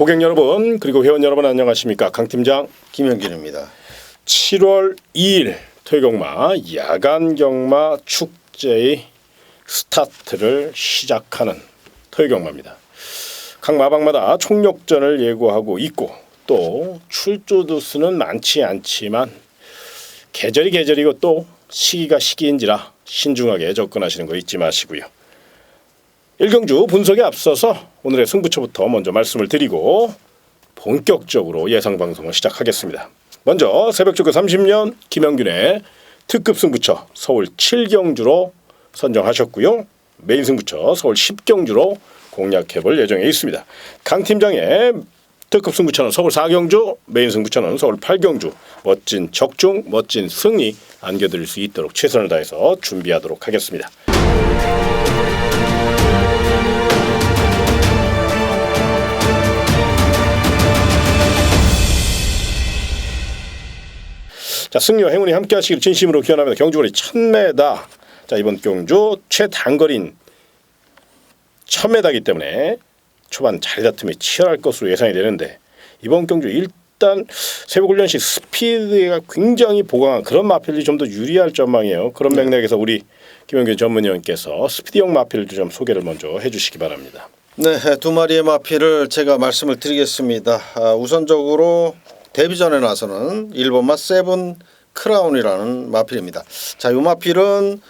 고객 여러분 그리고 회원 여러분 안녕하십니까. 강팀장 김영균입니다. 7월 2일 토요경마 야간경마 축제의 스타트를 시작하는 토요경마입니다. 각 마방마다 총력전을 예고하고 있고 또 출조두 수는 많지 않지만 계절이고 또 시기가 시기인지라 신중하게 접근하시는 거 잊지 마시고요. 1경주 분석에 앞서서 오늘의 승부처부터 먼저 말씀을 드리고 본격적으로 예상방송을 시작하겠습니다. 먼저 새벽조교 30년 김영균의 특급 승부처 서울 7경주로 선정하셨고요. 메인 승부처 서울 10경주로 공략해볼 예정에 있습니다. 강 팀장의 특급 승부처는 서울 4경주, 메인 승부처는 서울 8경주 멋진 적중, 멋진 승리 안겨드릴 수 있도록 최선을 다해서 준비하도록 하겠습니다. 자, 승리와 행운이 함께 하시길 진심으로 기원합니다. 경주거리 1000m. 자, 이번 경주 최단거리인 1000m이기 때문에 초반 자리다툼이 치열할 것으로 예상이 되는데 이번 경주 일단 새벽훈련 시 스피드가 굉장히 보강한 그런 마필이 좀 더 유리할 전망이에요. 그런 맥락에서 우리 김영균 전문위원께서 스피드형 마필도 좀 소개를 먼저 해주시기 바랍니다. 네, 두 마리의 마필을 제가 말씀을 드리겠습니다. 우선적으로 데뷔전에 나서는 1번마 세븐 크라운이라는 마필입니다. 자, 이 마필은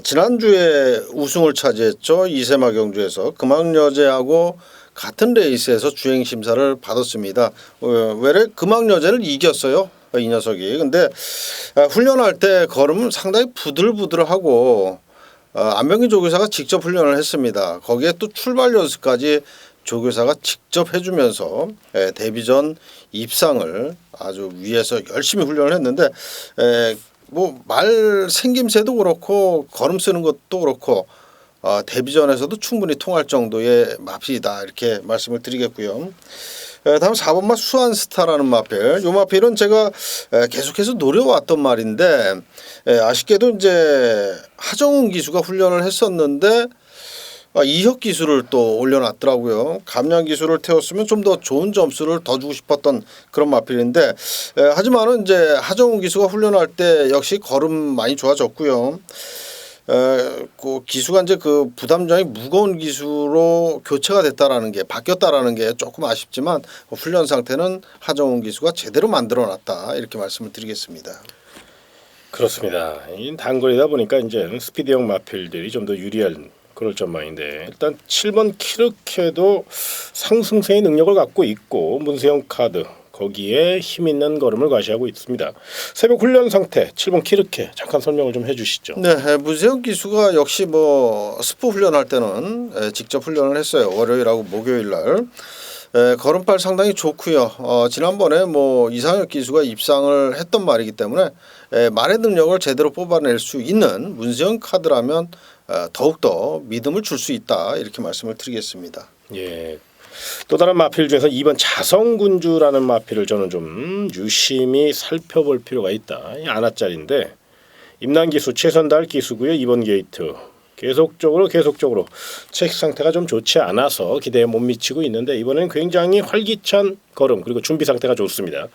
지난주에 우승을 차지했죠. 이세마 경주에서 금왕여제하고 같은 레이스에서 주행 심사를 받았습니다. 외래 금왕여제를 이겼어요. 이 녀석이. 근데 훈련할 때 걸음은 상당히 부들부들하고 안병기 조교사가 직접 훈련을 했습니다. 거기에 또 출발 연습까지 조교사가 직접 해주면서 데뷔전 입상을 아주 위에서 열심히 훈련을 했는데 뭐 말 생김새도 그렇고 걸음 쓰는 것도 그렇고 데뷔전에서도 충분히 통할 정도의 마필이다 이렇게 말씀을 드리겠고요. 다음 4번마 수완스타라는 마필. 이 마필은 제가 계속해서 노려왔던 말인데 아쉽게도 이제 하정훈 기수가 훈련을 했었는데 이혁 기술을 또 올려놨더라고요. 감량 기술을 태웠으면 좀 더 좋은 점수를 더 주고 싶었던 그런 마필인데 하지만은 이제 하정훈 기수가 훈련할 때 역시 걸음 많이 좋아졌고요. 그 기수가 이제 그 부담장이 무거운 기수로 교체가 됐다라는 게 바뀌었다라는 게 조금 아쉽지만 훈련 상태는 하정훈 기수가 제대로 만들어놨다 이렇게 말씀을 드리겠습니다. 그렇습니다. 이 단거리다 보니까 이제 스피드형 마필들이 좀 더 유리한 그럴 전망인데 일단 7번 키르케도 상승세의 능력을 갖고 있고 문세영 카드 거기에 힘있는 걸음을 과시하고 있습니다. 새벽 훈련 상태 7번 키르케 잠깐 설명을 좀 해주시죠. 네, 문세영 기수가 역시 뭐 스포 훈련할 때는 직접 훈련을 했어요. 월요일하고 목요일 날. 걸음발 상당히 좋고요. 지난번에 뭐 이상혁 기수가 입상을 했던 말이기 때문에 말의 능력을 제대로 뽑아낼 수 있는 문세영 카드라면 더욱더 믿음을 줄 수 있다 이렇게 말씀을 드리겠습니다. 예. 또 다른 마필 중에서 2번 자성군주라는 마필을 저는 좀 유심히 살펴볼 필요가 있다. 이 아나짜리인데 임난기수 최선달 기수고요. 2번 게이트 계속적으로 체식 상태가 좀 좋지 않아서 기대에 못 미치고 있는데 이번에는 굉장히 활기찬 걸음 그리고 준비 상태가 좋습니다.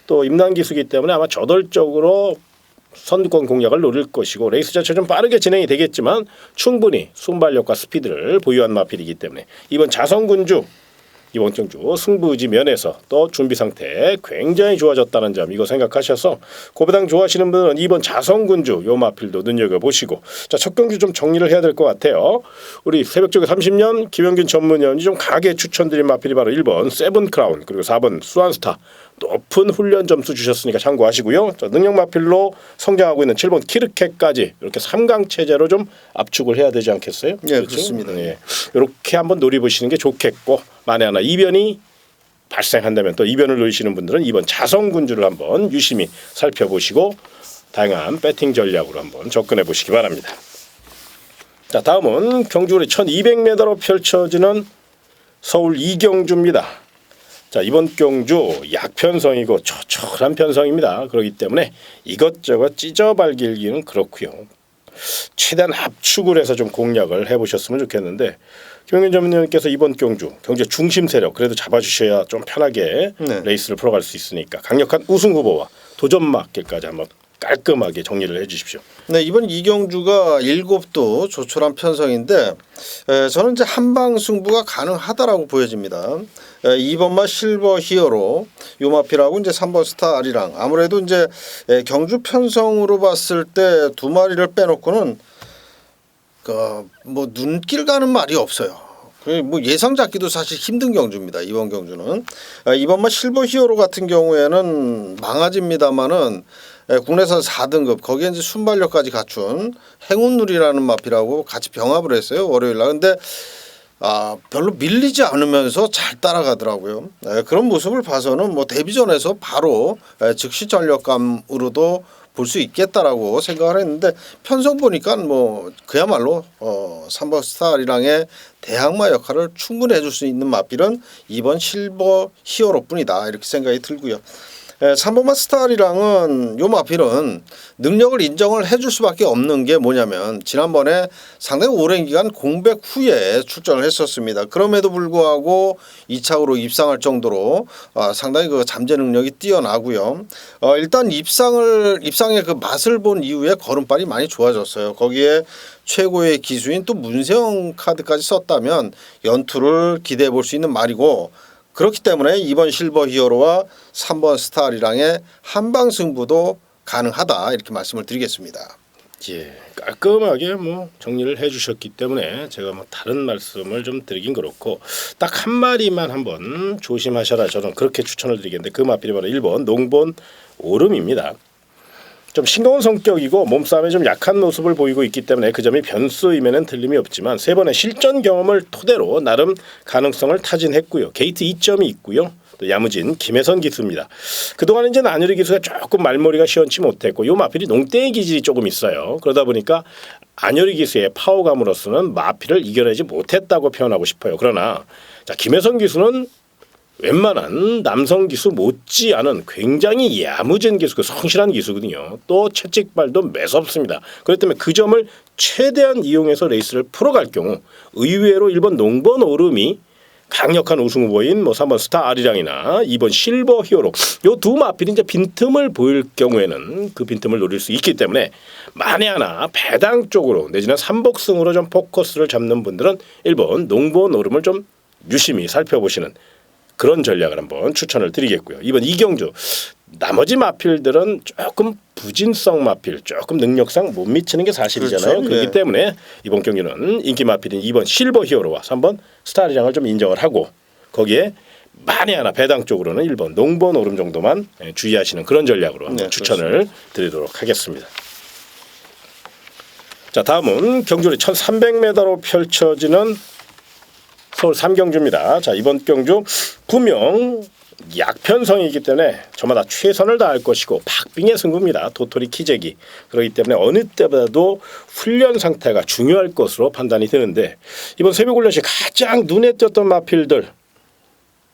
또 임난기수이기 때문에 아마 저돌적으로 선두권 공략을 노릴 것이고 레이스 자체 좀 빠르게 진행이 되겠지만 충분히 순발력과 스피드를 보유한 마필이기 때문에 이번 자성군주 이번 경주 승부지 면에서 또 준비 상태 굉장히 좋아졌다는 점 이거 생각하셔서 고배당 좋아하시는 분은 이번 자성군주 요 마필도 눈여겨보시고 자, 첫 경주 좀 정리를 해야 될 것 같아요. 우리 새벽조교 30년 김영균 전문위원이 좀 강하게 추천드린 마필이 바로 1번 세븐크라운 그리고 4번 수완스타 높은 훈련 점수 주셨으니까 참고하시고요. 자, 능력 마필로 성장하고 있는 7번 키르케까지 이렇게 3강 체제로 좀 압축을 해야 되지 않겠어요? 네, 그렇죠? 그렇습니다. 네. 이렇게 한번 노려보시는 게 좋겠고 만에 하나 이변이 발생한다면 또 이변을 노리시는 분들은 이번 자성군주를 한번 유심히 살펴보시고 다양한 배팅 전략으로 한번 접근해 보시기 바랍니다. 자, 다음은 경주거리 1200m로 펼쳐지는 서울 2경주입니다. 자, 이번 경주 약편성이고 초촐한 편성입니다. 그렇기 때문에 이것저것 찢어 발길기는 그렇고요. 최대한 압축을 해서 좀 공략을 해보셨으면 좋겠는데 김영균 전문위원께서 이번 경주 경제 중심 세력 그래도 잡아주셔야 좀 편하게 네. 레이스를 풀어갈 수 있으니까 강력한 우승 후보와 도전 막길까지 한번 깔끔하게 정리를 해주십시오. 네, 이번 이경주가 7도 조촐한 편성인데 저는 이제 한방 승부가 가능하다라고 보여집니다. 2번마 실버 히어로 요마피라고 이제 3번 스타 아리랑 아무래도 이제 경주 편성으로 봤을 때 두 마리를 빼놓고는 뭐 눈길 가는 말이 없어요. 뭐 예상 잡기도 사실 힘든 경주입니다. 이번 경주는 이번마 실버 히어로 같은 경우에는 망아집니다만은 국내선 4등급 거기에 이제 순발력까지 갖춘 행운누리라는 마피라고 같이 병합을 했어요. 월요일 날. 근데 별로 밀리지 않으면서 잘 따라가더라고요. 그런 모습을 봐서는 뭐 데뷔전에서 바로 즉시 전력감으로도 볼 수 있겠다라고 생각을 했는데 편성 보니까 뭐 그야말로 3번 스타리랑의 대항마 역할을 충분히 해줄 수 있는 마필은 이번 실버 히어로뿐이다 이렇게 생각이 들고요. 3번마 스타리랑은 요 마필은 능력을 인정을 해줄 수밖에 없는 게 뭐냐면 지난번에 상당히 오랜 기간 공백 후에 출전을 했었습니다. 그럼에도 불구하고 2차로 입상할 정도로 상당히 그 잠재 능력이 뛰어나고요. 일단 입상의 그 맛을 본 이후에 걸음발이 많이 좋아졌어요. 거기에 최고의 기수인 또 문세영 카드까지 썼다면 연투를 기대해 볼 수 있는 말이고 그렇기 때문에 이번 실버 히어로와 3번 스타리랑의 한방 승부도 가능하다 이렇게 말씀을 드리겠습니다. 예, 깔끔하게 뭐 정리를 해주셨기 때문에 제가 뭐 다른 말씀을 좀 드리긴 그렇고 딱 한 마리만 한번 조심하셔라 저는 그렇게 추천을 드리겠는데 그 마필이 바로 1번 농본 오름입니다. 좀 싱거운 성격이고 몸싸움에 좀 약한 모습을 보이고 있기 때문에 그 점이 변수임에는 틀림이 없지만 세 번의 실전 경험을 토대로 나름 가능성을 타진했고요. 게이트 2점이 있고요. 또 야무진 김혜선 기수입니다. 그동안 이제 안유리 기수가 조금 말머리가 시원치 못했고 요 마필이 농땡이 기질이 조금 있어요. 그러다 보니까 안유리 기수의 파워감으로서는 마필을 이겨내지 못했다고 표현하고 싶어요. 그러나 자 김혜선 기수는 웬만한 남성 기수 못지않은 굉장히 야무진 기수, 성실한 기수거든요. 또 채찍발도 매섭습니다. 그렇기 때문에 그 점을 최대한 이용해서 레이스를 풀어갈 경우 의외로 1번 농번 오름이 강력한 우승 후보인 뭐 3번 스타 아리랑이나 2번 실버 히어로 요 두 마필이 이제 빈틈을 보일 경우에는 그 빈틈을 노릴 수 있기 때문에 만에 하나 배당 쪽으로 내지는 삼복승으로 좀 포커스를 잡는 분들은 1번 농번 오름을 좀 유심히 살펴보시는 그런 전략을 한번 추천을 드리겠고요. 이번 이경주 나머지 마필들은 조금 부진성 마필, 조금 능력상 못 미치는 게 사실이잖아요. 그렇죠. 그렇기 네. 때문에 이번 경기는 인기 마필인 2번 실버 히어로와 3번 스타리랑을 좀 인정을 하고 거기에 만에 하나 배당 쪽으로는 1번 농번 오름 정도만 주의하시는 그런 전략으로 한번 추천을 드리도록 하겠습니다. 자 다음은 경주리 1300m로 펼쳐지는 서울 삼경주입니다. 자 이번 경주 분명 약편성이기 때문에 저마다 최선을 다할 것이고 박빙의 승부입니다. 도토리 키재기. 그렇기 때문에 어느 때보다도 훈련 상태가 중요할 것으로 판단이 되는데 이번 새벽훈련시 가장 눈에 띄었던 마필들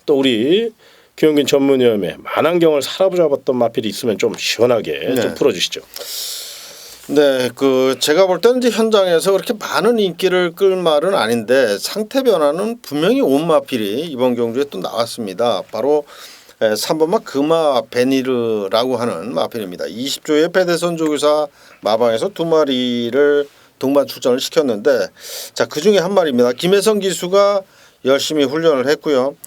또 우리 김영균 전문위원의 만안경을 사로잡았던 마필이 있으면 좀 시원하게 좀 풀어주시죠. 네, 제가 볼 때는 이제 현장에서 그렇게 많은 인기를 끌 말은 아닌데 상태 변화는 분명히 온 마필이 이번 경주에 또 나왔습니다. 바로 3번마 금화 베니르라고 하는 마필입니다. 20조의 패대선 조교사 마방에서 두 마리를 동반 출전을 시켰는데 자, 그중에 한 마리입니다. 김혜성 기수가 열심히 훈련을 했고요.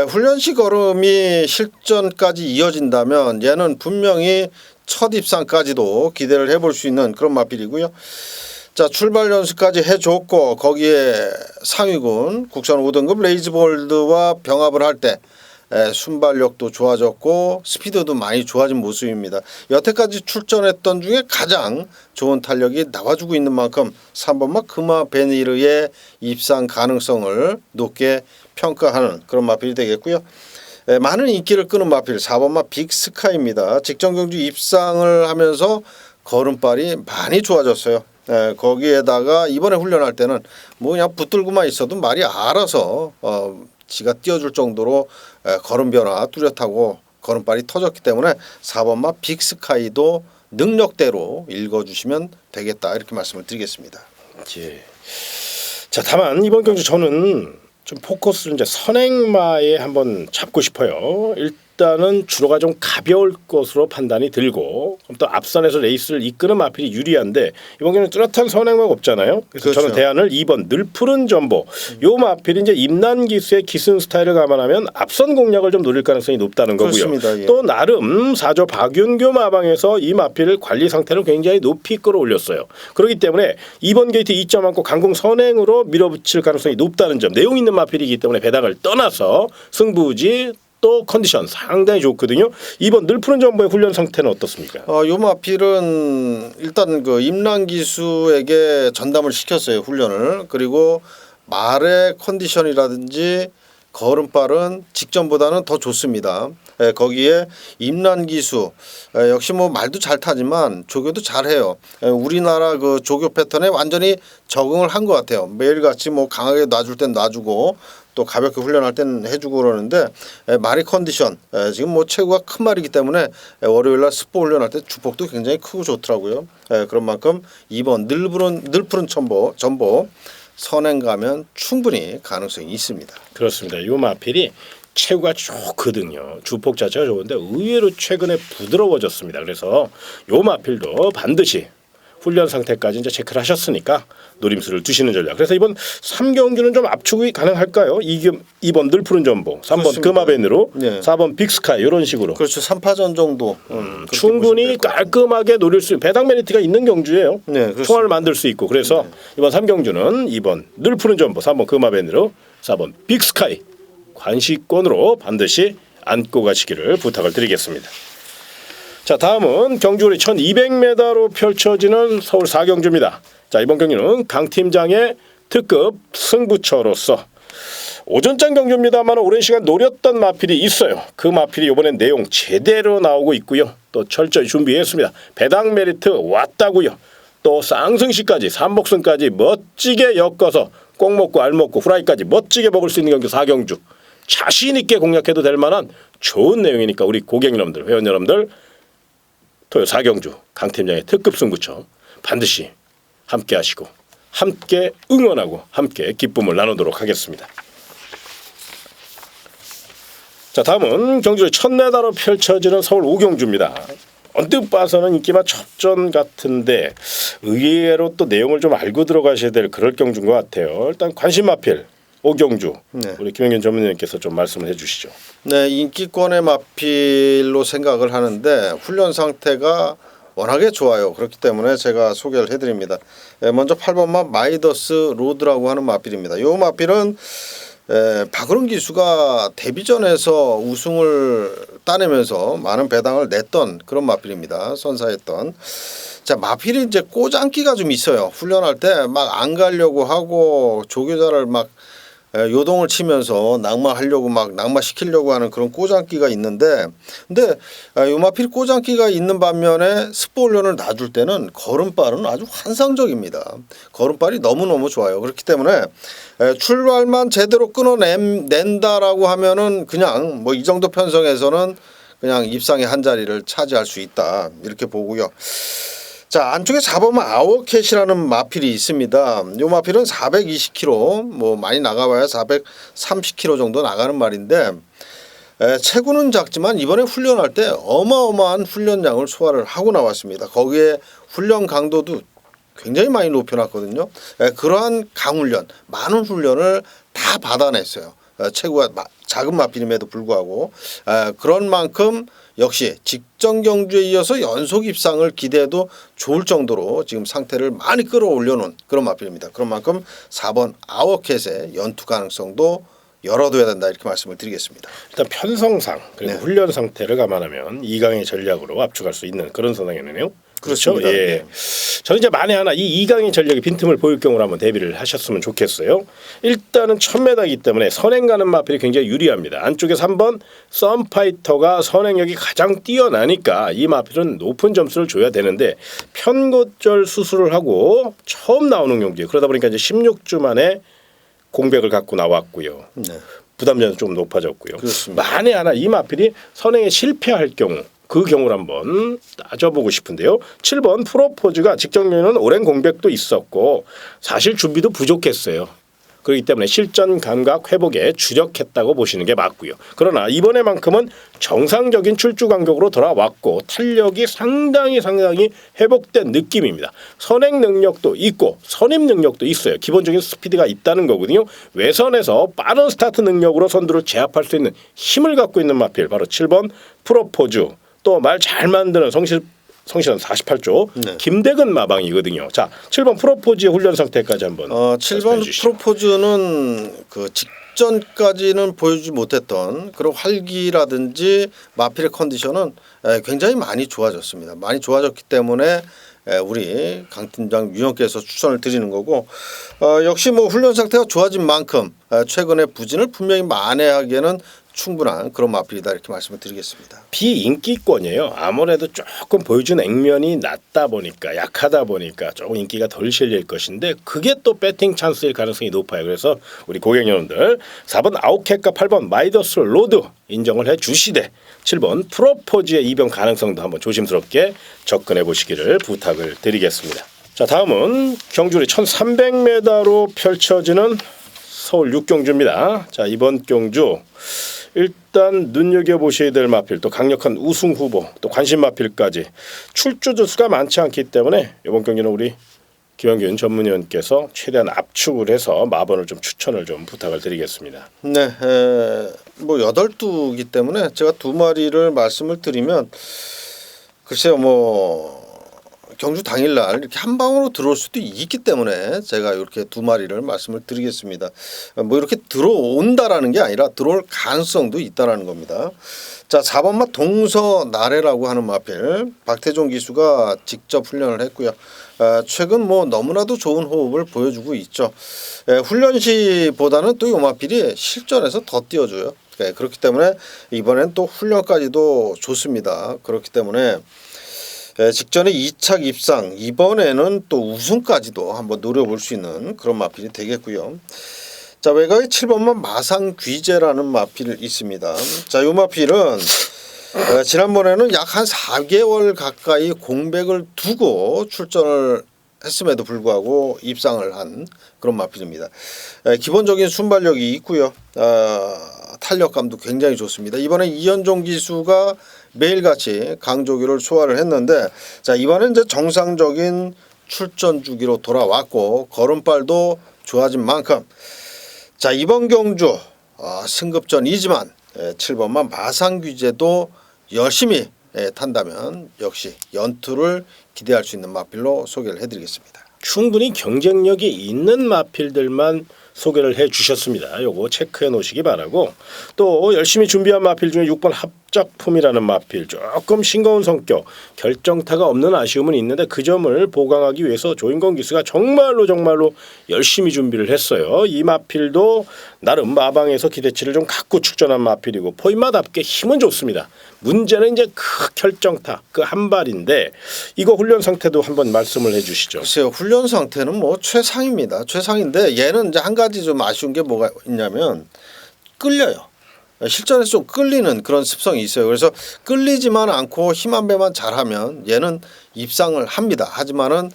훈련 시 걸음이 실전까지 이어진다면 얘는 분명히 첫 입상까지도 기대를 해볼 수 있는 그런 마필이고요. 자 출발 연습까지 해줬고 거기에 상위군 국산 5등급 레이즈볼드와 병합을 할 때 순발력도 좋아졌고 스피드도 많이 좋아진 모습입니다. 여태까지 출전했던 중에 가장 좋은 탄력이 나와주고 있는 만큼 3번마 금화 베니르의 입상 가능성을 높게 평가하는 그런 마필이 되겠고요. 많은 인기를 끄는 마필 4번마 빅스카이입니다. 직전 경주 입상을 하면서 걸음발이 많이 좋아졌어요. 거기에다가 이번에 훈련할 때는 뭐 그냥 붙들고만 있어도 말이 알아서 지가 뛰어줄 정도로 걸음 변화 뚜렷하고 걸음발이 터졌기 때문에 4번마 빅스카이도 능력대로 읽어주시면 되겠다 이렇게 말씀을 드리겠습니다. 예. 자, 다만 이번 경주 저는 좀 포커스를 이제 선행마에 한번 잡고 싶어요. 일단은 주로가 좀 가벼울 것으로 판단이 들고 또 앞선에서 레이스를 이끄는 마필이 유리한데 이번 경우는 뚜렷한 선행마가 없잖아요. 그래서 그렇죠. 저는 대안을 2번 늘푸른 전보. 요 마필이 이제 임난기수의 기승 스타일을 감안하면 앞선 공략을 좀 노릴 가능성이 높다는 거고요. 그렇습니다. 예. 또 나름 4조 박윤교 마방에서 이 마필을 관리 상태를 굉장히 높이 끌어올렸어요. 그렇기 때문에 2번 게이트 2점 안고 강공 선행으로 밀어붙일 가능성이 높다는 점. 내용 있는 마필이기 때문에 배당을 떠나서 승부지 또 컨디션 상당히 좋거든요. 2번 늘푸른 전보의 훈련 상태는 어떻습니까? 요 마필은 일단 그 임란기수에게 전담을 시켰어요 훈련을. 그리고 말의 컨디션이라든지 걸음발은 직전보다는 더 좋습니다. 거기에 임란기수 역시 뭐 말도 잘 타지만 조교도 잘해요. 우리나라 그 조교 패턴에 완전히 적응을 한 것 같아요. 매일같이 뭐 강하게 놔줄 땐 놔주고 또 가볍게 훈련할 땐 해주고 그러는데 말의 컨디션 지금 뭐 체구가 큰 말이기 때문에 월요일날 스포 훈련할 때 주폭도 굉장히 크고 좋더라고요. 그런 만큼 2번 늘푸른 전보 선행 가면 충분히 가능성이 있습니다. 그렇습니다. 이 마필이 체구가 좋거든요. 주폭 자체가 좋은데 의외로 최근에 부드러워졌습니다. 그래서 이 마필도 반드시 훈련 상태까지 이제 체크를 하셨으니까 노림수를 두시는 전략. 그래서 이번 3경주는 좀 압축이 가능할까요? 2번 늘푸른 전보, 3번 그렇습니다. 금화밴으로, 네. 4번 빅스카이 이런 식으로. 그렇죠. 3파전 정도 그렇게 충분히 보시면 될것 같아요. 깔끔하게 노릴 수 있는 배당 메리트가 있는 경주예요. 네, 그렇습니다. 총알을 만들 수 있고 그래서 이번 3경주는 2번 늘푸른 전보, 3번 금화밴으로, 4번 빅스카이 관시권으로 반드시 안고 가시기를 부탁을 드리겠습니다. 자, 다음은 경주거리 1200m로 펼쳐지는 서울 4경주입니다. 자, 이번 경기는 강 팀장의 특급 승부처로서 오전장 경주입니다만 오랜 시간 노렸던 마필이 있어요. 그 마필이 이번엔 내용 제대로 나오고 있고요. 또 철저히 준비했습니다. 배당 메리트 왔다고요. 또 쌍승시까지 삼복승까지 멋지게 엮어서 꼭 먹고 알 먹고 후라이까지 멋지게 먹을 수 있는 경주 4경주. 자신 있게 공략해도 될 만한 좋은 내용이니까 우리 고객 여러분들, 회원 여러분들 토요 4경주 강 팀장의 특급 승부처 반드시 함께 하시고 함께 응원하고 함께 기쁨을 나누도록 하겠습니다. 자, 다음은 경주의 첫내다로 펼쳐지는 서울 5경주입니다. 언뜻 봐서는 인기만 첩전 같은데 의외로 또 내용을 좀 알고 들어가셔야 될 그럴 경주인 것 같아요. 일단 관심 마필 5경주 네. 우리 김영균 전문위원께서 좀 말씀을 해주시죠. 네, 인기권의 마필로 생각을 하는데 훈련 상태가 워낙에 좋아요. 그렇기 때문에 제가 소개를 해드립니다. 먼저 8번마 마이더스 로드라고 하는 마필입니다. 이 마필은 박은홍 기수가 데뷔전에서 우승을 따내면서 많은 배당을 냈던 그런 마필입니다. 선사했던. 자, 마필이 이제 꼬장기가 좀 있어요. 훈련할 때 막 안 가려고 하고 조교자를 막 요동을 치면서 낙마하려고 막 낙마시키려고 하는 그런 꼬장기가 있는데 근데 요 마필 꼬장기가 있는 반면에 스포 훈련을 놔줄 때는 걸음발은 아주 환상적입니다. 걸음발이 너무너무 좋아요. 그렇기 때문에 출발만 제대로 끊어낸다라고 하면은 그냥 뭐 이 정도 편성에서는 그냥 입상의 한 자리를 차지할 수 있다 이렇게 보고요. 자, 안쪽에 4번은 아워캣이라는 마필이 있습니다. 이 마필은 420km 뭐 많이 나가봐야 430km 정도 나가는 말인데 체구는 작지만 이번에 훈련할 때 어마어마한 훈련량을 소화를 하고 나왔습니다. 거기에 훈련 강도도 굉장히 많이 높여놨거든요. 그러한 강훈련, 많은 훈련을 다 받아냈어요. 체구가 작은 마필임에도 불구하고 그런 만큼 역시 직전 경주에 이어서 연속 입상을 기대해도 좋을 정도로 지금 상태를 많이 끌어올려놓은 그런 마필입니다. 그런 만큼 4번 아워캣의 연투 가능성도 열어둬야 된다 이렇게 말씀을 드리겠습니다. 일단 편성상 그리고 네. 훈련 상태를 감안하면 2강의 전략으로 압축할 수 있는 그런 선상이네요. 그렇습니다. 예. 네. 저는 이제 만에 하나 이 2강의 전략에 빈틈을 보일 경우로 한번 대비를 하셨으면 좋겠어요. 일단은 1000m이기 때문에 선행 가는 마필이 굉장히 유리합니다. 안쪽에 3번 썬파이터가 선행력이 가장 뛰어나니까 이 마필은 높은 점수를 줘야 되는데 편고절 수술을 하고 처음 나오는 경기예요. 그러다 보니까 이제 16주 만에 공백을 갖고 나왔고요. 네. 부담점이 좀 높아졌고요. 그렇습니다. 만에 하나 이 마필이 선행에 실패할 경우 그 경우를 한번 따져보고 싶은데요. 7번 프로포즈가 직전에는 오랜 공백도 있었고 사실 준비도 부족했어요. 그렇기 때문에 실전 감각 회복에 주력했다고 보시는 게 맞고요. 그러나 이번에만큼은 정상적인 출주 간격으로 돌아왔고 탄력이 상당히 회복된 느낌입니다. 선행 능력도 있고 선임 능력도 있어요. 기본적인 스피드가 있다는 거거든요. 외선에서 빠른 스타트 능력으로 선두를 제압할 수 있는 힘을 갖고 있는 마필 바로 7번 프로포즈. 또 말 잘 만드는 성실은 48조 김대근 마방이거든요. 자, 7번 프로포즈의 훈련 상태까지 한번 7번 프로포즈는 그 직전까지는 보여주지 못했던 그런 활기라든지 마필의 컨디션은 굉장히 많이 좋아졌습니다. 많이 좋아졌기 때문에 우리 강 팀장 위원께서 추천을 드리는 거고 역시 뭐 훈련 상태가 좋아진 만큼 최근의 부진을 분명히 만회하기에는 충분한 그런 마필이다 이렇게 말씀을 드리겠습니다. 비인기권이에요. 아무래도 조금 보여준 액면이 낮다 보니까 약하다 보니까 조금 인기가 덜 실릴 것인데 그게 또 배팅 찬스일 가능성이 높아요. 그래서 우리 고객 여러분들 4번 아웃캣과 8번 마이더스 로드 인정을 해주시되 7번 프로포즈의 이변 가능성도 한번 조심스럽게 접근해 보시기를 부탁을 드리겠습니다. 자, 다음은 경주리 1300m로 펼쳐지는 서울 6경주입니다. 자, 이번 경주 일단 눈여겨보셔야 될 마필 또 강력한 우승 후보 또 관심 마필까지 출주 주수가 많지 않기 때문에 이번 경기는 우리 김영균 전문위원께서 최대한 압축을 해서 마번을 좀 추천을 좀 부탁을 드리겠습니다. 네, 뭐 8두기 때문에 제가 2마리를 말씀을 드리면 글쎄요 뭐 경주 당일날 이렇게 한 방으로 들어올 수도 있기 때문에 제가 이렇게 2마리를 말씀을 드리겠습니다. 뭐 이렇게 들어온다라는 게 아니라 들어올 가능성도 있다라는 겁니다. 자, 4번마 동서나래라고 하는 마필 박태종 기수가 직접 훈련을 했고요. 최근 뭐 너무나도 좋은 호흡을 보여주고 있죠. 훈련 시보다는 또 이 마필이 실전에서 더 띄워줘요. 그렇기 때문에 이번엔 또 훈련까지도 좋습니다. 그렇기 때문에 직전에 2착 입상 이번에는 또 우승까지도 한번 노려볼 수 있는 그런 마필이 되겠고요. 자, 외곽에 7번만 마상귀재라는 마필이 있습니다. 자, 이 마필은 지난번에는 약 한 4개월 가까이 공백을 두고 출전을 했음에도 불구하고 입상을 한 그런 마필입니다. 기본적인 순발력이 있고요. 탄력감도 굉장히 좋습니다. 이번에 이현종 기수가 매일같이 강조기를 소화를 했는데 자, 이번엔 이제 정상적인 출전 주기로 돌아왔고 걸음발도 좋아진 만큼 자, 이번 경주 승급전이지만 7번만 마상귀재도 열심히 탄다면 역시 연투를 기대할 수 있는 마필로 소개를 해드리겠습니다. 충분히 경쟁력이 있는 마필들만 소개를 해주셨습니다. 요거 체크해 놓으시기 바라고 또 열심히 준비한 마필 중에 6번 합작품이라는 마필 조금 싱거운 성격 결정타가 없는 아쉬움은 있는데 그 점을 보강하기 위해서 조인건 기수가 정말로 열심히 준비를 했어요. 이 마필도 나름 마방에서 기대치를 좀 갖고 출전한 마필이고 포인마답게 힘은 좋습니다. 문제는 이제 그 결정타 그 한 발인데 이거 훈련 상태도 한번 말씀을 해주시죠. 글쎄요, 훈련 상태는 뭐 최상입니다. 최상인데 얘는 이제 한 가지 좀 아쉬운 게 뭐가 있냐면 끌려요. 실전에서 좀 끌리는 그런 습성이 있어요. 그래서 끌리지만 않고 힘 한 배만 잘하면 얘는 입상을 합니다. 하지만은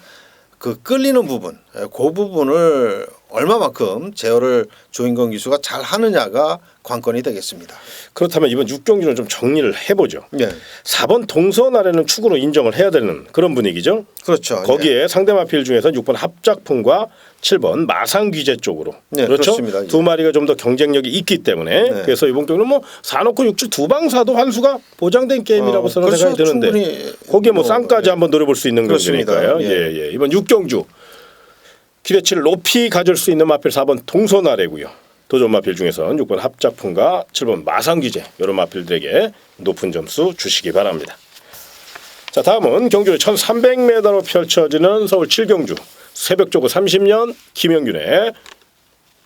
그 끌리는 부분, 그 부분을 얼마만큼 제어를 조인건 기수가 잘 하느냐가 관건이 되겠습니다. 그렇다면 이번 6경기는 좀 정리를 해보죠. 네. 4번 동서나래는 축으로 인정을 해야 되는 그런 분위기죠. 그렇죠. 거기에 상대 마필 중에서 6번 합작품과 7번 마상귀재 쪽으로 네, 그렇죠. 그렇습니다. 두 마리가 좀 더 경쟁력이 있기 때문에 네. 그래서 이번 경기는 뭐 사놓고 6주 두 방 사도 환수가 보장된 게임이라고 저는 그렇죠. 생각이 드는데 거기에 뭐 쌍까지 한번 노려볼 수 있는 거니까요. 예. 이번 6경주 기대치를 높이 가질 수 있는 마필 4번 동서나래고요. 도전 마필 중에서는 6번 합작품과 7번 마상귀재 이런 마필들에게 높은 점수 주시기 바랍니다. 자, 다음은 경주의 1300m로 펼쳐지는 서울 7경주 새벽조구 30년 김영균의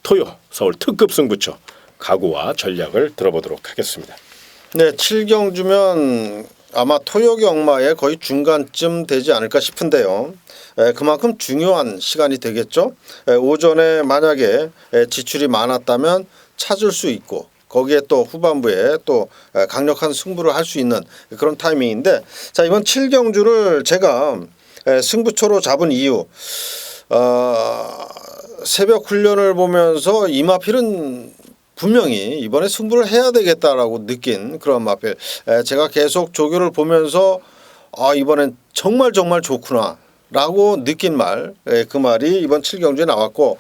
토요 서울 특급 승부처 각오와 전략을 들어보도록 하겠습니다. 네, 7경주면 아마 토요 경마의 거의 중간쯤 되지 않을까 싶은데요. 그만큼 중요한 시간이 되겠죠. 오전에 만약에 지출이 많았다면 찾을 수 있고 거기에 또 후반부에 또 강력한 승부를 할 수 있는 그런 타이밍인데 자 이번 7경주를 제가 승부처로 잡은 이유 새벽 훈련을 보면서 이 마필은 분명히 이번에 승부를 해야 되겠다라고 느낀 그런 마필. 제가 계속 조교를 보면서 이번엔 정말 좋구나라고 느낀 말. 그 말이 이번 7경주에 나왔고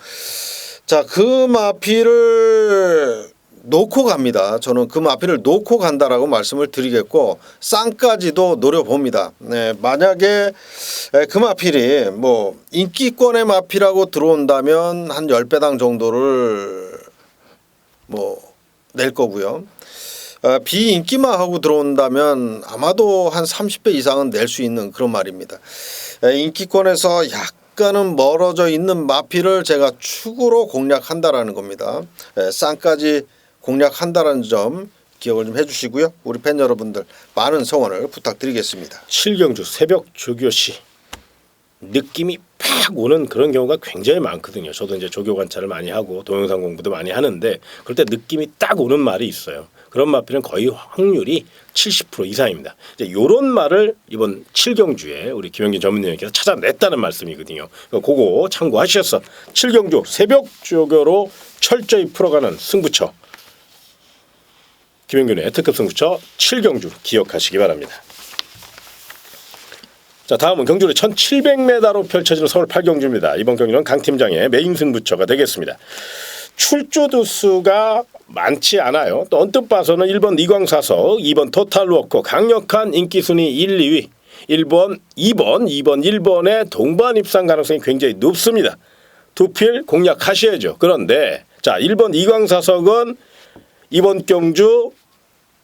자, 그 마필을 놓고 갑니다. 저는 그 마필을 놓고 간다라고 말씀을 드리겠고 쌍까지도 노려봅니다. 네, 만약에 그 마필이 뭐 인기권의 마필하고 들어온다면 한 10배당 정도를 뭐 낼 거고요. 비인기마하고 들어온다면 아마도 한 30배 이상은 낼 수 있는 그런 말입니다. 인기권에서 약간은 멀어져 있는 마필을 제가 축으로 공략한다라는 겁니다. 쌍까지 공략한다라는 점 기억을 좀 해주시고요. 우리 팬 여러분들 많은 성원을 부탁드리겠습니다. 7경주 새벽 조교시 느낌이 팍 오는 그런 경우가 굉장히 많거든요. 저도 이제 조교 관찰을 많이 하고 동영상 공부도 많이 하는데 그럴 때 느낌이 딱 오는 말이 있어요. 그런 마필은 거의 확률이 70% 이상입니다. 이제 이런 말을 이번 7경주에 우리 김영균 전문위원께서 찾아냈다는 말씀이거든요. 그거 참고하셔서 7경주 새벽 조교로 철저히 풀어가는 승부처 김영균의 특급 승부처 7경주 기억하시기 바랍니다. 자, 다음은 경주를 1700m로 펼쳐지는 서울 8경주입니다. 이번 경주는 강 팀장의 메인 승부처가 되겠습니다. 출조 두수가 많지 않아요. 또 언뜻 봐서는 1번 이광사석, 2번 토탈워커, 강력한 인기순위 1, 2위, 1번, 1번의 동반 입상 가능성이 굉장히 높습니다. 두 필 공략하셔야죠. 그런데 자, 1번 이광사석은 이번 경주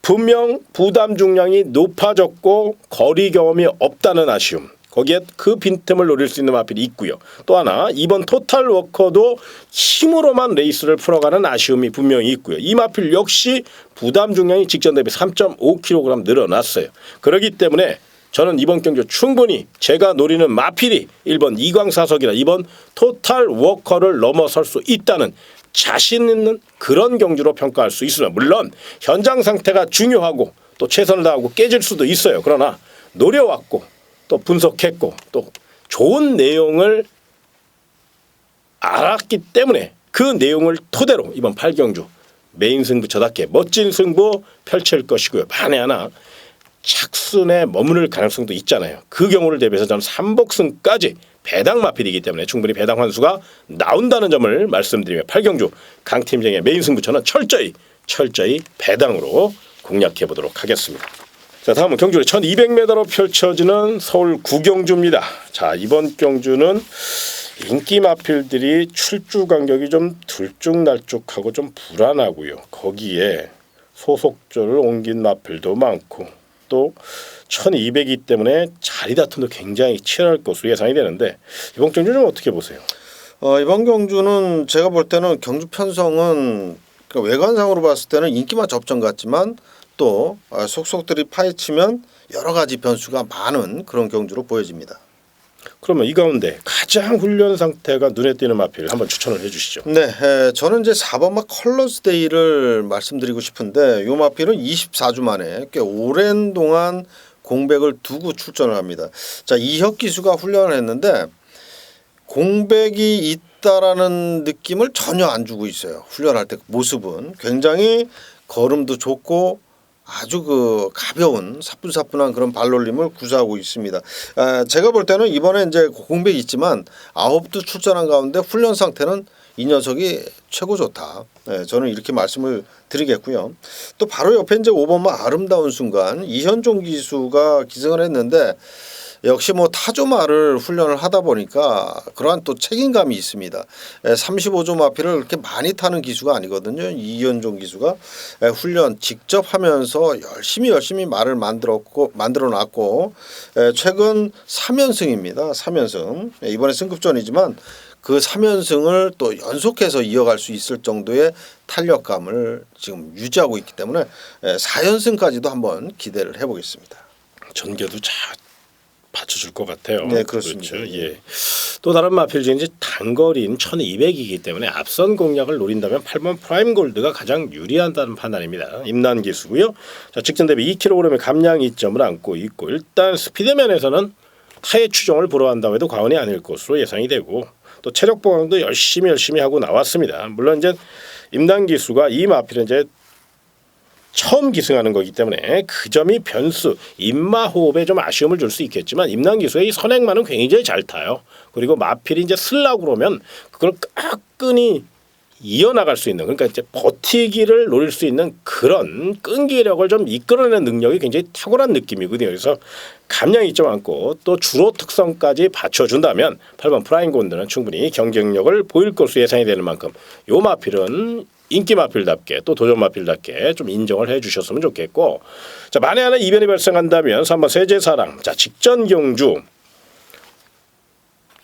분명 부담 중량이 높아졌고 거리 경험이 없다는 아쉬움. 거기에 그 빈틈을 노릴 수 있는 마필이 있고요. 또 하나 2번 토탈워커도 힘으로만 레이스를 풀어가는 아쉬움이 분명히 있고요. 이 마필 역시 부담 중량이 직전 대비 3.5kg 늘어났어요. 그렇기 때문에 저는 이번 경주 충분히 제가 노리는 마필이 1번 이광사석이나 2번 토탈워커를 넘어설 수 있다는 자신 있는 그런 경주로 평가할 수 있으나 물론 현장 상태가 중요하고 또 최선을 다하고 깨질 수도 있어요. 그러나 노려왔고 또 분석했고 또 좋은 내용을 알았기 때문에 그 내용을 토대로 이번 8경주 메인 승부처답게 멋진 승부 펼칠 것이고요. 만에 하나 착순에 머무를 가능성도 있잖아요. 그 경우를 대비해서 저는 3복승까지 배당 마필이기 때문에 충분히 배당 환수가 나온다는 점을 말씀드리며 8경주 강 팀장의 메인 승부처는 철저히 배당으로 공략해 보도록 하겠습니다. 자, 다음은 경주를 1200m로 펼쳐지는 서울 9경주입니다. 자, 이번 경주는 인기 마필들이 출주 간격이 좀 들쭉날쭉하고 좀 불안하고요. 거기에 소속조를 옮긴 마필도 많고 또 1200이기 때문에 자리 다툼도 굉장히 치열할 것으로 예상이 되는데 이번 경주는 어떻게 보세요? 이번 경주는 제가 볼 때는 경주 편성은 그러니까 외관상으로 봤을 때는 인기만 접전 같지만 또 속속들이 파헤치면 여러 가지 변수가 많은 그런 경주로 보여집니다. 그러면 이 가운데 가장 훈련 상태가 눈에 띄는 마필 한번 추천을 해주시죠. 네, 저는 이제 4번마 컬러스데이를 말씀드리고 싶은데 이 마필은 24주 만에 꽤 오랜 동안 공백을 두고 출전을 합니다. 자, 이혁 기수가 훈련을 했는데 공백이 있다라는 느낌을 전혀 안 주고 있어요. 훈련할 때 모습은 굉장히 걸음도 좋고 아주 그 가벼운 사뿐사뿐한 그런 발놀림을 구사하고 있습니다. 제가 볼 때는 이번에 이제 공백이 있지만 9도 출전한 가운데 훈련 상태는 이 녀석이 최고 좋다. 저는 이렇게 말씀을 드리겠고요. 또 바로 옆에 이제 5번마 아름다운 순간 이현종 기수가 기승을 했는데 역시 뭐 타조마를 훈련을 하다 보니까 그러한 또 책임감이 있습니다. 35조 마필을 그렇게 많이 타는 기수가 아니거든요. 이현종 기수가 훈련 직접 하면서 열심히 말을 만들어 놨고 최근 3연승입니다. 3연승. 이번에 승급전이지만 그 3연승을 또 연속해서 이어갈 수 있을 정도의 탄력감을 지금 유지하고 있기 때문에 4연승까지도 한번 기대를 해보겠습니다. 전개도 받쳐줄 것 같아요. 네, 그렇습니다. 그렇죠. 예. 또 다른 마필 중에 이제 단거리인 1200이기 때문에 앞선 공략을 노린다면 8번 프라임 골드가 가장 유리하다는 판단입니다. 임난 기수고요. 자, 직전 대비 2kg의 감량 이점을 안고 있고 일단 스피드면에서는 타의 추종을 불허한다고 해도 과언이 아닐 것으로 예상이 되고 또 체력 보강도 열심히 하고 나왔습니다. 물론 이제 임난 기수가 이 마필은 이제 처음 기승하는 거기 때문에 그 점이 변수, 입마 호흡에 좀 아쉬움을 줄 수 있겠지만 임난 기수의 이 선행만은 굉장히 잘 타요. 그리고 마필이 이제 쓰려고 그러면 그걸 끈끈이 이어나갈 수 있는 그러니까 이제 버티기를 노릴 수 있는 그런 끈기력을 좀 이끌어내는 능력이 굉장히 탁월한 느낌이거든요. 그래서 감량이 있지 않고 또 주로 특성까지 받쳐준다면 8번 프라임 곤드는 충분히 경쟁력을 보일 것으로 예상이 되는 만큼 요 마필은 인기 마필답게 또 도전 마필답게 좀 인정을 해주셨으면 좋겠고 자 만에 하나 이변이 발생한다면 3번 세제사랑 자 직전 경주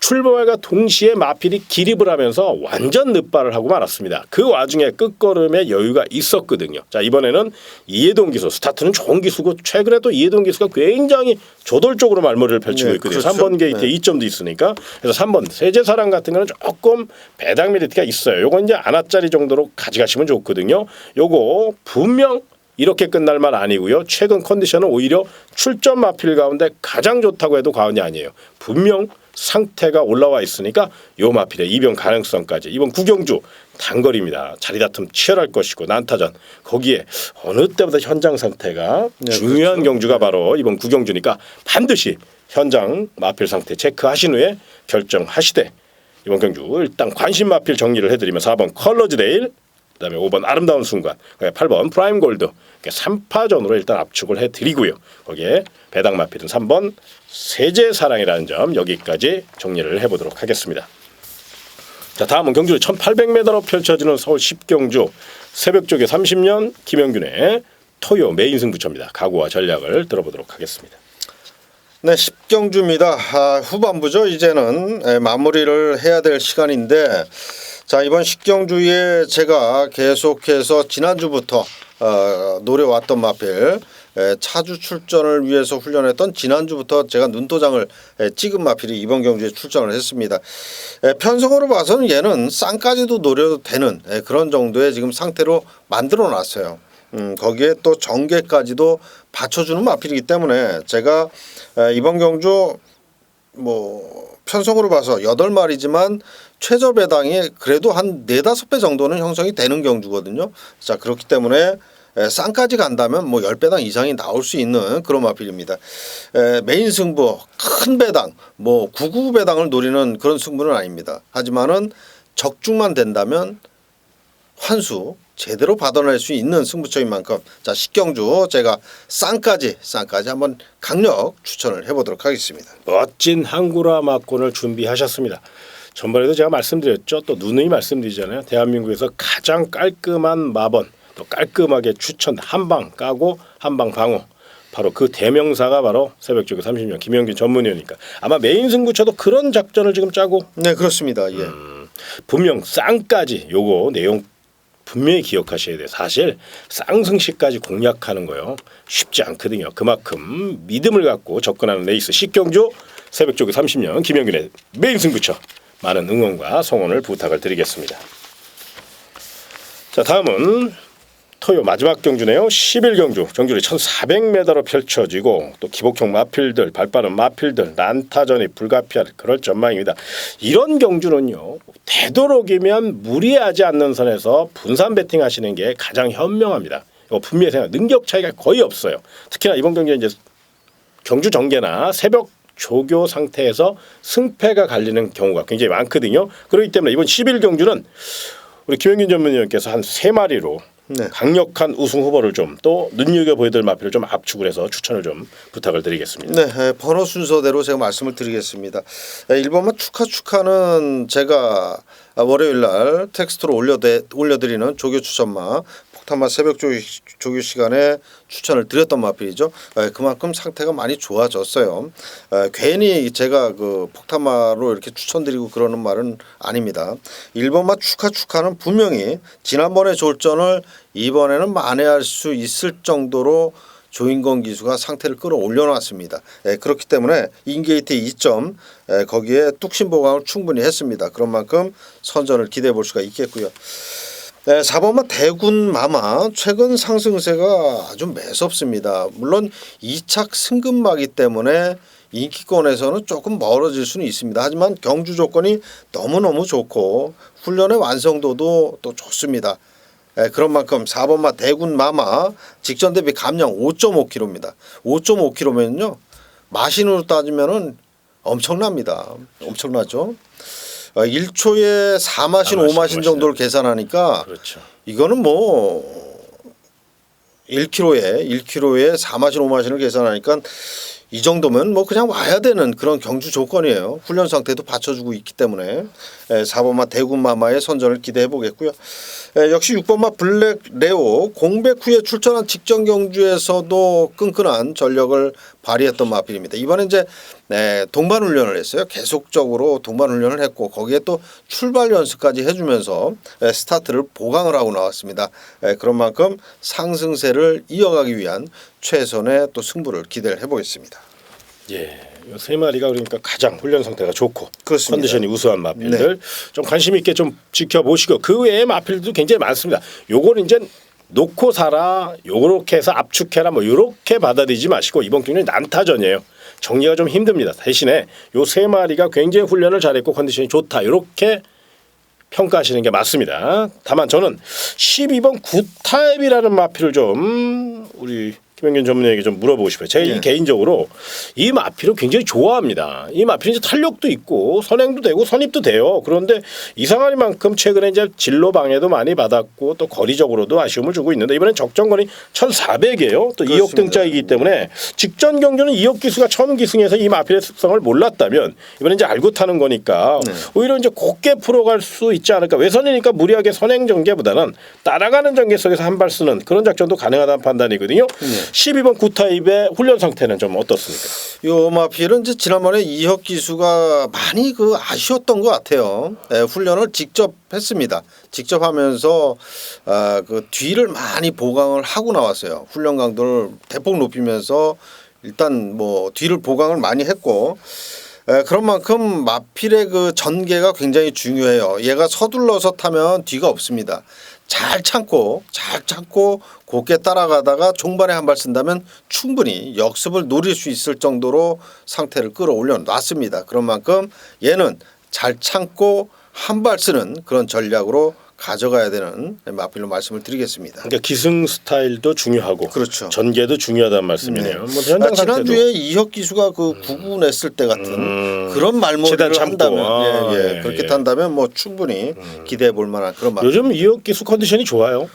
출발과 동시에 마필이 기립을 하면서 완전 늑발을 하고 말았습니다. 그 와중에 끝걸음에 여유가 있었거든요. 자 이번에는 이해동 기수 스타트는 좋은 기수고 최근에 또 이해동 기수가 굉장히 저돌적으로 말머리를 펼치고 네, 있거든요. 그렇죠. 3번 게이트에 네. 2점도 있으니까 그래서 3번 세제사랑 같은 거는 조금 배당 메리트가 있어요. 요건 이제 아나짜리 정도로 가져가시면 좋거든요. 요거 분명 이렇게 끝날 말 아니고요. 최근 컨디션은 오히려 출전 마필 가운데 가장 좋다고 해도 과언이 아니에요. 분명 상태가 올라와 있으니까 요 마필의 이변 가능성까지 이번 구경주 단거리입니다. 자리다툼 치열할 것이고 난타전 거기에 어느 때보다 현장 상태가 네, 중요한 그렇죠. 경주가 바로 이번 구경주니까 반드시 현장 마필 상태 체크하신 후에 결정하시되 이번 경주 일단 관심 마필 정리를 해드리면 4번 컬러즈데일 그다음에 5번 아름다운 순간 8번 프라임 골드 3파전으로 일단 압축을 해드리고요. 거기에 배당 마필은 3번 세제사랑이라는 점 여기까지 정리를 해보도록 하겠습니다. 자 다음은 경주 1800m로 펼쳐지는 서울 10경주 새벽 쪽에 30년 김영균의 토요 메인 승부처입니다. 각오와 전략을 들어보도록 하겠습니다. 네, 10경주입니다. 후반부죠. 이제는 마무리를 해야 될 시간인데 자 이번 10경주에 제가 계속해서 지난주부터 노려왔던 마필 차주 출전을 위해서 훈련했던 지난주부터 제가 눈도장을 찍은 마필이 이번 경주에 출전을 했습니다. 편성으로 봐서는 얘는 쌍까지도 노려도 되는 그런 정도의 지금 상태로 만들어 놨어요. 거기에 또 정계까지도 받쳐주는 마필이기 때문에 제가 이번 경주 뭐 편성으로 봐서 8마리지만 최저 배당이 그래도 한 4-5배 정도는 형성이 되는 경주거든요. 자 그렇기 때문에 쌍까지 간다면 뭐 10배당 이상이 나올 수 있는 그런 마필입니다. 메인 승부 큰 배당 뭐 999배당을 노리는 그런 승부는 아닙니다. 하지만은 적중만 된다면 환수 제대로 받아낼 수 있는 승부처인 만큼 자 10경주 제가 쌍까지 한번 강력 추천을 해보도록 하겠습니다. 멋진 항구라 막곤을 준비하셨습니다. 전번에도 제가 말씀드렸죠. 또 누누이 말씀드리잖아요. 대한민국에서 가장 깔끔한 마번 또 깔끔하게 추천 한방 까고 한방 방어 바로 그 대명사가 바로 새벽쪽에 30년 김영균 전문위원이니까 아마 메인 승부처도 그런 작전을 지금 짜고 네 그렇습니다. 예. 분명 쌍까지 요거 내용 분명히 기억하셔야 돼요. 사실 쌍승시까지 공략하는 거요 쉽지 않거든요. 그만큼 믿음을 갖고 접근하는 레이스 10경주 새벽쪽에 30년 김영균의 메인 승부처 많은 응원과 성원을 부탁을 드리겠습니다. 자 다음은 토요 마지막 경주네요. 11경주 정규리 1400m로 펼쳐지고 또 기복형 마필들 발빠른 마필들 난타전이 불가피할 그럴 전망입니다. 이런 경주는요. 되도록이면 무리하지 않는 선에서 분산 배팅 하시는 게 가장 현명합니다. 이거 분명히 생각 능력 차이가 거의 없어요. 특히나 이번 경기는 이제 경주 전개나 새벽 조교 상태에서 승패가 갈리는 경우가 굉장히 많거든요. 그렇기 때문에 이번 11경주는 우리 김영균 전문위원께서 한 3마리로 네. 강력한 우승 후보를 좀 또 눈여겨보여야 될 마필을 좀 압축을 해서 추천을 좀 부탁을 드리겠습니다. 네, 번호 순서대로 제가 말씀을 드리겠습니다. 1번만 축하는 제가 월요일 날 텍스트로 올려드리는 조교 추천마 폭탄마 새벽 조교 시간에 추천을 드렸던 마필이죠. 그만큼 상태가 많이 좋아졌어요. 괜히 제가 그 폭탄마로 이렇게 추천드리고 그러는 말은 아닙니다. 1번마 축하는 분명히 지난번의 졸전을 이번에는 만회할 수 있을 정도로 조인건 기수가 상태를 끌어올려 놨습니다. 그렇기 때문에 인게이트 2점 거기에 뚝심 보강을 충분히 했습니다. 그런 만큼 선전을 기대해 볼 수가 있겠고요. 4번마 대군 마마 최근 상승세가 아주 매섭습니다. 물론 2착 승급마기 때문에 인기권에서는 조금 멀어질 수는 있습니다. 하지만 경주 조건이 너무너무 좋고 훈련의 완성도도 또 좋습니다. 그런 만큼 4번마 대군 마마 직전 대비 감량 5.5kg입니다. 5.5kg면요. 마신으로 따지면은 엄청납니다. 엄청나죠. 1초에 4마신 5마신 정도를 계산하니까 그렇죠. 이거는 뭐 1kg에 4마신 5마신을 계산하니까 이 정도면 뭐 그냥 와야 되는 그런 경주 조건이에요. 훈련 상태도 받쳐주고 있기 때문에 4번마 대군마마의 선전을 기대해 보겠고요. 역시 6번마 블랙 레오 공백 후에 출전한 직전 경주에서도 끈끈한 전력을 발휘했던 마필입니다. 이번에 이제 동반 훈련을 했어요. 계속적으로 동반 훈련을 했고 거기에 또 출발 연습까지 해주면서 스타트를 보강을 하고 나왔습니다. 그런 만큼 상승세를 이어가기 위한 최선의 또 승부를 기대를 해보겠습니다. 예, 이 세 마리가 그러니까 가장 훈련 상태가 좋고 그렇습니다. 컨디션이 우수한 마필들 좀 관심 있게 좀 지켜보시고 그 외에 마필들도 굉장히 많습니다. 요거는 이제 놓고 살아 요렇게 해서 압축해라 뭐 요렇게 받아들이지 마시고 이번 경기는 난타전이에요. 정리가 좀 힘듭니다. 대신에 요 세 마리가 굉장히 훈련을 잘했고 컨디션이 좋다 요렇게 평가하시는 게 맞습니다. 다만 저는 12번 굿타입이라는 마필을 좀 우리 김영균 전문의에게 좀 물어보고 싶어요. 제가 개인적으로 이 마필을 굉장히 좋아합니다. 이 마필은 이제 탄력도 있고 선행도 되고 선입도 돼요. 그런데 이상하리만큼 최근에 이제 진로 방해도 많이 받았고 또 거리적으로도 아쉬움을 주고 있는데 이번엔 적정거리 1,400이에요. 또 2억 등짜이기 때문에 직전 경주는 2억 기수가 처음 기승해서 이 마필의 습성을 몰랐다면 이번엔 이제 알고 타는 거니까 오히려 이제 곱게 풀어갈 수 있지 않을까. 외선이니까 무리하게 선행 전개보다는 따라가는 전개 속에서 한 발 쓰는 그런 작전도 가능하다는 판단이거든요. 12번 구타입의 훈련 상태는 좀 어떻습니까? 요 마필은 이제 지난번에 이혁 기수가 많이 아쉬웠던 것 같아요. 훈련을 직접 했습니다. 직접 하면서 그 뒤를 많이 보강을 하고 나왔어요. 훈련 강도를 대폭 높이면서 일단 뭐 뒤를 보강을 많이 했고 그런 만큼 마필의 그 전개가 굉장히 중요해요. 얘가 서둘러서 타면 뒤가 없습니다. 잘 참고 곱게 따라가다가 종반에 한 발 쓴다면 충분히 역습을 노릴 수 있을 정도로 상태를 끌어올려 놨습니다. 그런 만큼 얘는 잘 참고 한 발 쓰는 그런 전략으로 가져가야 되는 마필로 말씀을 드리겠습니다. 그러니까 기승 스타일도 중요하고 그렇죠. 전개도 중요하다는 말씀이네요. 뭐 현장 지난주에 이혁 기수가 그 구분했을 때 같은 그런 말머리를 한다면 그렇게 탄다면 뭐 충분히 기대해 볼 만한 그런 말. 요즘 이혁 기수 컨디션이 좋아요.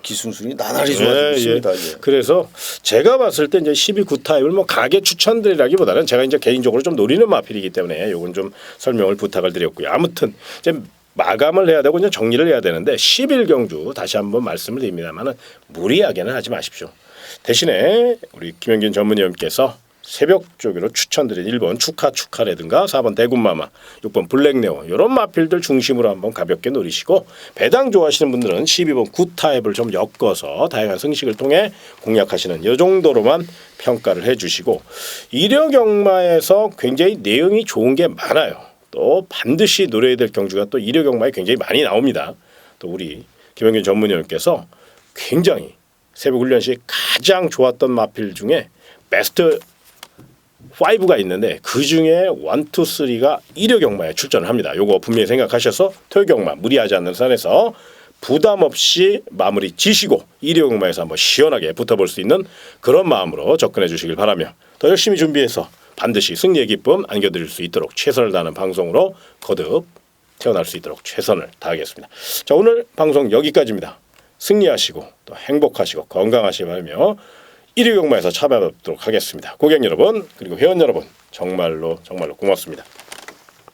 기승순이 나날이 좋아지고 있습니다. 그래서 제가 봤을 때 이제 12구 타입을 뭐 가게 추천드리라기보다는 제가 이제 개인적으로 좀 노리는 마필이기 때문에 요건 좀 설명을 부탁을 드렸고요. 아무튼 이제 마감을 해야 되고 이제 정리를 해야 되는데 10일 경주 다시 한번 말씀을 드립니다만은 무리하게는 하지 마십시오. 대신에 우리 김영균 전문위원께서 새벽 쪽으로 추천드린 1번 축하라든가 4번 대군마마 6번 블랙네오 이런 마필들 중심으로 한번 가볍게 노리시고 배당 좋아하시는 분들은 12번 굿타입을 좀 엮어서 다양한 승식을 통해 공략하시는 이 정도로만 평가를 해주시고 이력역마에서 굉장히 내용이 좋은 게 많아요. 또 반드시 노려야 될 경주가 또 이력역마에 굉장히 많이 나옵니다. 또 우리 김영균 전문위원께서 굉장히 새벽 훈련 시 가장 좋았던 마필 중에 베스트 5가 있는데 그 중에 1, 2, 3가 이력역마에 출전을 합니다. 요거 분명히 생각하셔서 토요격마 무리하지 않는 선에서 부담 없이 마무리 지시고 이력역마에서 한번 시원하게 붙어볼 수 있는 그런 마음으로 접근해 주시길 바라며 더 열심히 준비해서 반드시 승리의 기쁨 안겨드릴 수 있도록 최선을 다하는 방송으로 거듭 태어날 수 있도록 최선을 다하겠습니다. 자, 오늘 방송 여기까지입니다. 승리하시고 또 행복하시고 건강하시기 바라며 1위 경마에서 찾아뵙도록 하겠습니다. 고객 여러분 그리고 회원 여러분 정말로 고맙습니다.